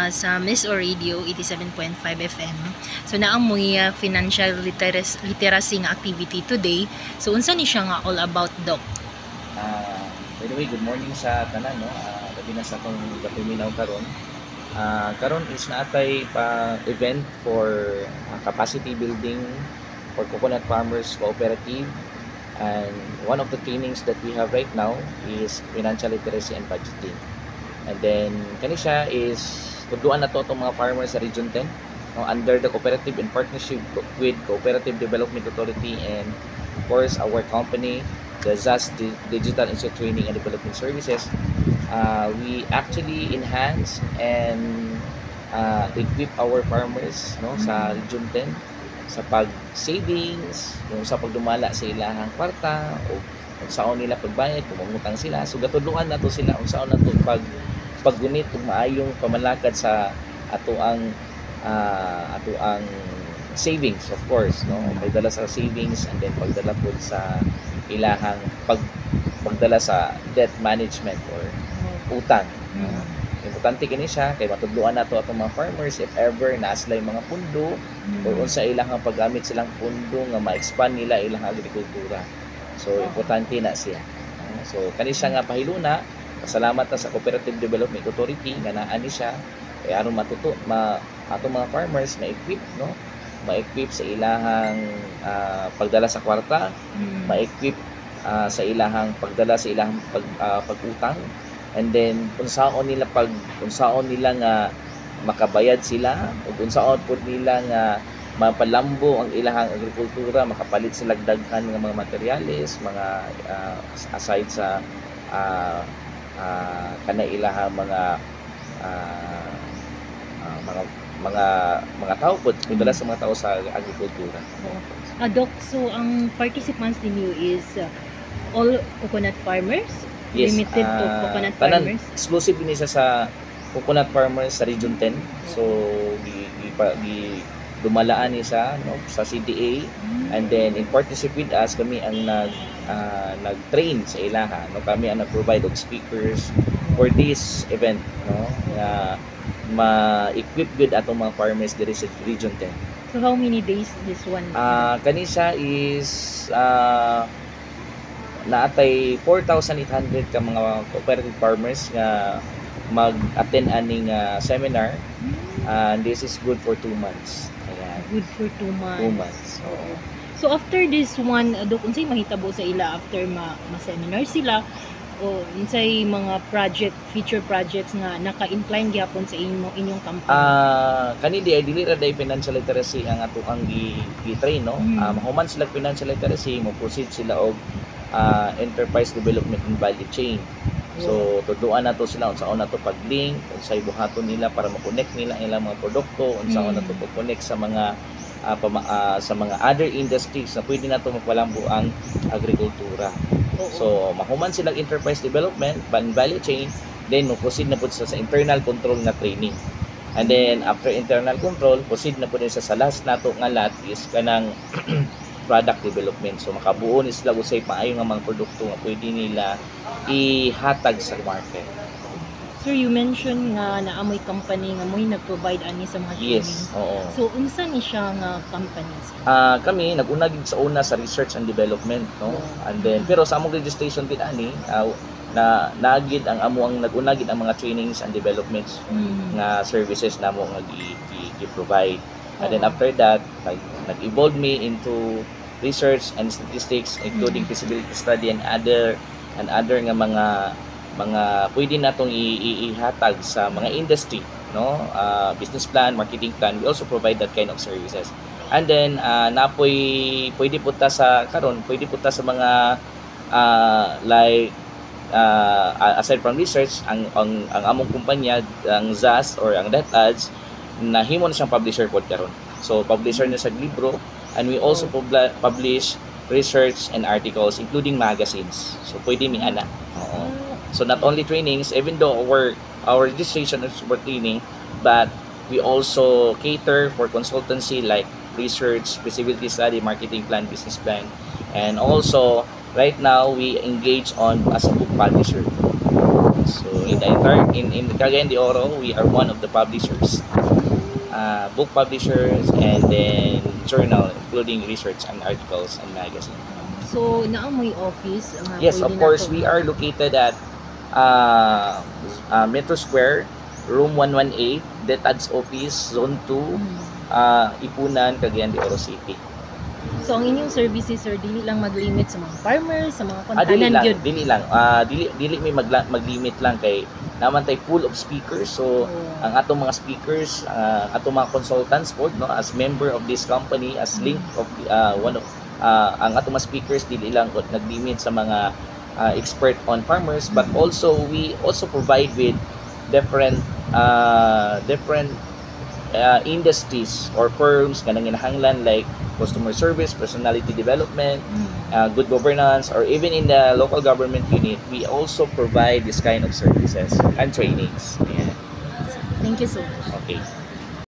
Sa Miss O Radio 87.5 FM. So naamoy financial literacy nga activity today. So unsa ni siya nga all about, Doc? By the way, good morning sa tanan, no. Labi na sa akong gapiminaw karon. Karon is naatay pa event for capacity building for coconut farmers cooperative, and one of the trainings that we have right now is financial literacy and budgeting. And then kani siya is tuduan na to itong mga farmers sa Region 10, no, under the cooperative in partnership with Cooperative Development Authority and of course our company, the ZAS Digital Institute Training and Development Services. We actually enhance and equip our farmers, no, sa Region 10 sa pag-savings, yung sa pagdumala sa ilahang kwarta o kung saan nila pagbayad, kung mangutang sila. So gatuluan na to sila kung saan na to paggunit ug maayong pamalakad sa ato ang savings, of course, no, pagdala sa savings and then pagdala po sa ilahang pagdala sa debt management or utang. Importante kini siya kay matudloan nato atong mga farmers if ever naaslay mga pundo or unsa ilahang paggamit silang pundo nga ma-expand nila ilang agrikultura. So importante na siya. So kani siya nga pahiluna. Pasalamat na sa Cooperative Development Authority nga naa ni siya kay aron matuto atong mga farmers ma-equip, no, ma-equip sa ilahang pagdala sa kwarta, ma-equip sa ilahang pagdala sa ilahang pag-utang, and then kung saan nila nga makabayad sila o kung saan po nila nga mapalambo ang ilahang agrikultura, makapalit sila daghan nga mga materyales, mga aside sa kana ilahang mga tao po, mudala sa mga tao sa agrikultura. Doc, so ang participants ninyo is all coconut farmers? Yes, limited to coconut tanan, farmers? exclusive din siya sa coconut farmers sa Region 10. So dumalaan niya no, sa CDA, and then in partnership with us kami ang nag-train sa ilaha, no, kami ang nag-provide of speakers for this event, no, na ma-equip good atong mga farmers diri sa Region 10. So how many days this one? Kani siya is naatay 4,800 ka mga cooperative farmers nga mag-attend aning seminar, and this is good for 2 months. Ayan. Good for 2 months. 2 months. Oo. So after this one, Doc, unsay mahitabo sa ila after ma-seminar sila o unsay mga future projects nga naka-incline gyapon sa inyong company? Kani dili ra day financial literacy ang ato ang gi-train, no. Mahuman sila financial literacy, mo proceed sila og enterprise development and value chain. So tuduan nato sila unsaon nato pag-link, unsay buhaton nila para ma-connect nila ang ilang mga produkto, unsaon nato pag-connect sa mga other industries na pwede nato mapalambo ang agrikultura. So mahuman silang enterprise development and value chain, then mo proceed na pud sa internal control nga training. And then after internal control, proceed na pud sa last nato nga lot is kanang product development. So makabuo ni sila usay maayo nga mga produkto nga pwede nila ihatag sa market. Sir, you mentioned nga naamoy company nga mo'y nag-provide ani sa mga trainings. Yes, oo. So unsa ni siya nga companies? Kami nag-una gid sa una sa research and development, no. And then pero sa among registration gid ani na nagid ang nag-una gid ang mga trainings and developments nga services namo nga gi-provide. And then after that, nag-evolve me into research and statistics, including feasibility study and other nga mga pwede natong ihatag sa mga industry, no, business plan, marketing plan. We also provide that kind of services. And then pwede punta sa mga aside from research, ang among kumpanya, ang ZAS or ang DetAds, nahimo na siyang publisher pod karon. So publisher na sa libro, and we also publish research and articles including magazines. So pwede mi ana. Oo. So not only trainings, even though our registration is for training, but we also cater for consultancy like research, feasibility study, marketing plan, business plan, and also right now we engage as a book publisher. So in the entire in Cagayan de Oro, we are one of the publishers, book publishers, and then journal, including research and articles and magazine. So naamoy office nga Yes, of pwede course, nato- we are located at Metro Square, room 118, Detached Office, Zone 2, Ipunan, Cagayan de Oro City. So ang inyong services sir dili lang mag-limit sa mga farmers, sa mga Dili kontanan lang, gyud. dili lang. Dili may mag-limit lang kay naman tay pool of speakers. So ang atong mga speakers, atong mga consultants po, no, as member of this company, as link of one of ang atong mga speakers dili lang nag-limit sa mga expert on farmers, but also we also provide with different industries or firms kanang kinahanglan like customer service, personality development, good governance, or even in the local government unit, we also provide this kind of services and trainings. Yeah. Thank you so much. Okay.